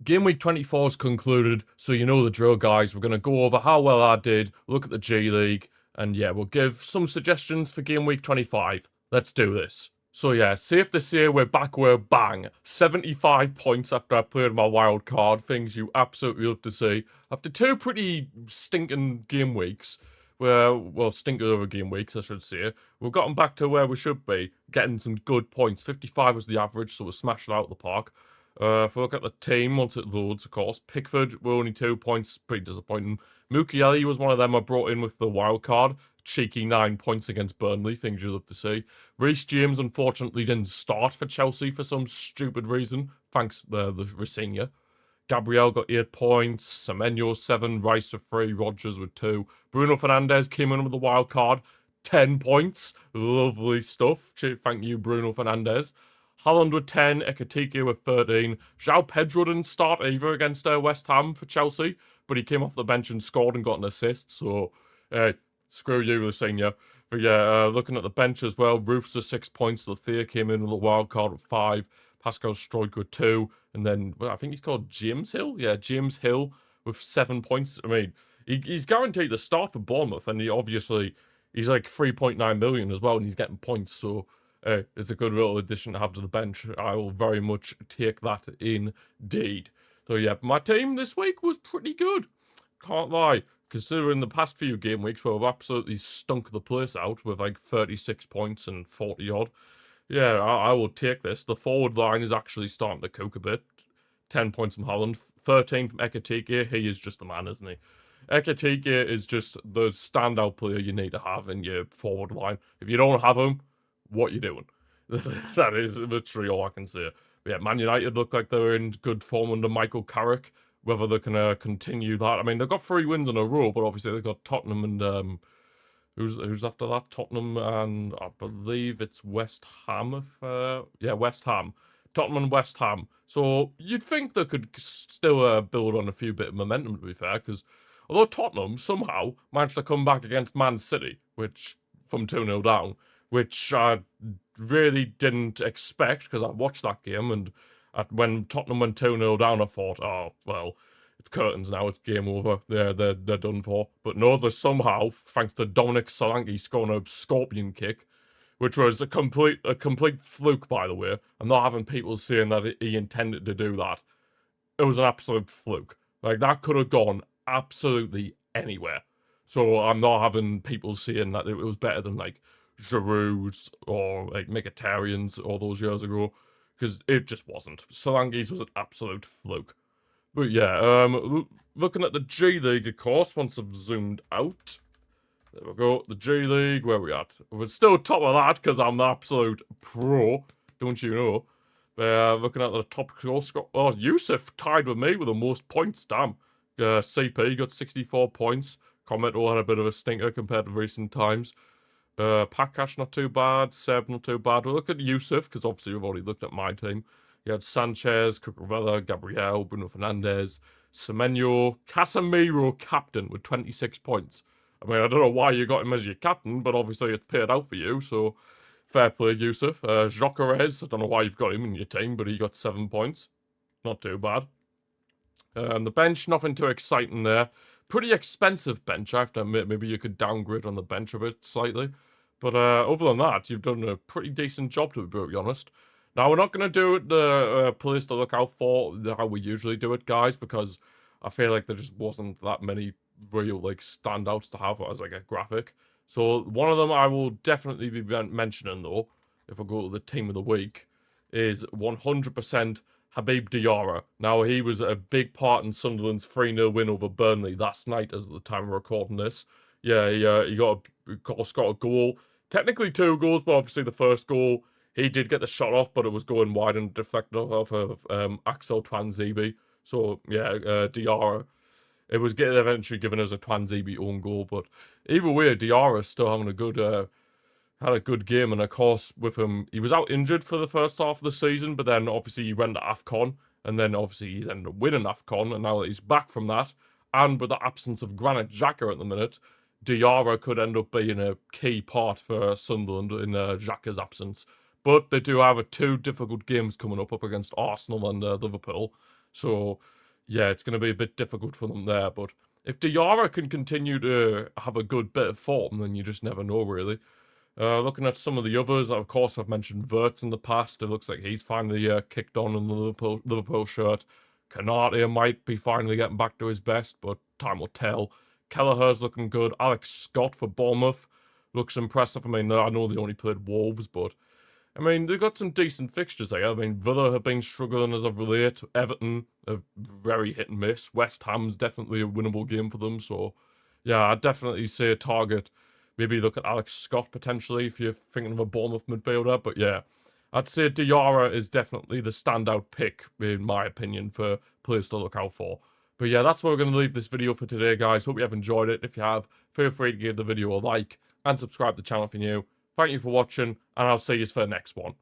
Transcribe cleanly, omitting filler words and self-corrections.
Game week 24 is concluded, so you know the drill, guys. We're going to go over how well I did, look at the G League, and yeah, we'll give some suggestions for game week 25. Let's do this. So yeah, safe to say we're back where bang. 75 points after I played my wild card, things you absolutely love to see. After two pretty stinking game weeks, well, stinking over game weeks, I should say, we've gotten back to where we should be, getting some good points. 55 was the average, so we smashed it out of the park. If we look at the team, once it loads, of course, Pickford were only 2 points, pretty disappointing. Mukiele was one of them I brought in with the wild card. Cheeky 9 points against Burnley, things you love to see. Reece James unfortunately didn't start for Chelsea for some stupid reason, thanks the Rosenior. Gabriel got 8 points, Semenyo 7, Rice with 3, Rodgers with 2. Bruno Fernandes came in with the wild card, 10 points. Lovely stuff. Thank you, Bruno Fernandes. Haaland with 10, Ekitike with 13. João Pedro didn't start either against West Ham for Chelsea, but he came off the bench and scored and got an assist, so screw you, the senior. But yeah, looking at the bench as well, Roofs with 6 points, Lethea came in with a wild card with 5, Pascal Struijk with 2, and then I think he's called James Hill. Yeah, James Hill with 7 points. I mean, he's guaranteed the start for Bournemouth, and he's like 3.9 million as well, and he's getting points, so it's a good little addition to have to the bench. I will very much take that indeed. So yeah, my team this week was pretty good. Can't lie. Considering the past few game weeks where we've absolutely stunk the place out with like 36 points and 40 odd. Yeah, I will take this. The forward line is actually starting to cook a bit. 10 points from Holland, 13 from Ekitike. He is just the man, isn't he? Ekitike is just the standout player you need to have in your forward line. If you don't have him, what you doing? That is literally all I can say. But yeah, Man United look like they're in good form under Michael Carrick. Whether they can continue that, I mean, they've got 3 wins in a row, but obviously they've got Tottenham and who's after that? Tottenham and I believe it's West Ham. West Ham, Tottenham and West Ham. So you'd think they could still build on a few bit of momentum. To be fair, because although Tottenham somehow managed to come back against Man City, which from 2-0 down, which I really didn't expect because I watched that game and when Tottenham went 2-0 down, I thought, oh, well, it's curtains now, it's game over, they're done for. But no, they somehow, thanks to Dominic Solanke scoring a scorpion kick, which was a complete fluke, by the way. I'm not having people saying that he intended to do that. It was an absolute fluke. Like, that could have gone absolutely anywhere. So I'm not having people saying that it was better than, like, Giroud's or, like, Mkhitaryan's all those years ago. Because it just wasn't. Solanke's was an absolute fluke. But yeah, looking at the G League, of course, once I've zoomed out. There we go. The G League, where are we at? We're still top of that because I'm the absolute pro, don't you know? But looking at the top score, oh, Yusuf tied with me with the most points, damn. CP got 64 points. Commento had a bit of a stinker compared to recent times. Pakash not too bad, Seb not too bad. We'll look at Yusuf, because obviously we've already looked at my team. You had Sanchez, Cucurella, Gabriel, Bruno Fernandes, Semenyo, Casemiro captain with 26 points. I mean, I don't know why you got him as your captain, but obviously it's paid out for you, so fair play, Yusuf. Jokeres, I don't know why you've got him in your team, but he got 7 points. Not too bad. The bench, nothing too exciting there. Pretty expensive bench, I have to admit. Maybe you could downgrade on the bench a bit slightly. But other than that, you've done a pretty decent job, to be brutally honest. Now, we're not going to do it the place to look out for how we usually do it, guys, because I feel like there just wasn't that many real, like, standouts to have as, like, a graphic. So one of them I will definitely be mentioning, though, if I go to the team of the week, is 100% Habib Diarra. Now, he was a big part in Sunderland's 3-0 win over Burnley last night, as at the time of recording this. Yeah, he got a goal. Technically 2 goals, but obviously the first goal, he did get the shot off, but it was going wide and deflected off of Axel Twanzebe. So, yeah, Diarra. It was eventually given as a Twanzebe own goal, but either way, Diarra's still having had a good game, and of course, with him, he was out injured for the first half of the season, but then obviously he went to AFCON, and then obviously he's ended up winning AFCON, and now that he's back from that, and with the absence of Granit Xhaka at the minute, Diarra could end up being a key part for Sunderland in Xhaka's absence. But they do have 2 difficult games coming up against Arsenal and Liverpool, So, yeah, it's going to be a bit difficult for them there. But if Diarra can continue to have a good bit of form, then you just never know, really. Looking at some of the others, of course, I've mentioned Wirtz in the past. It looks like he's finally kicked on in the Liverpool shirt. Kanate might be finally getting back to his best, but time will tell. Kelleher's looking good. Alex Scott for Bournemouth looks impressive. I mean, I know they only played Wolves, but I mean, they've got some decent fixtures here. I mean, Villa have been struggling as of late. Everton are very hit and miss. West Ham's definitely a winnable game for them. So, yeah, I'd definitely say a target. Maybe look at Alex Scott potentially if you're thinking of a Bournemouth midfielder. But yeah, I'd say Diarra is definitely the standout pick, in my opinion, for players to look out for. But yeah, that's where we're going to leave this video for today, guys. Hope you have enjoyed it. If you have, feel free to give the video a like and subscribe to the channel if you're new. Thank you for watching, and I'll see you for the next one.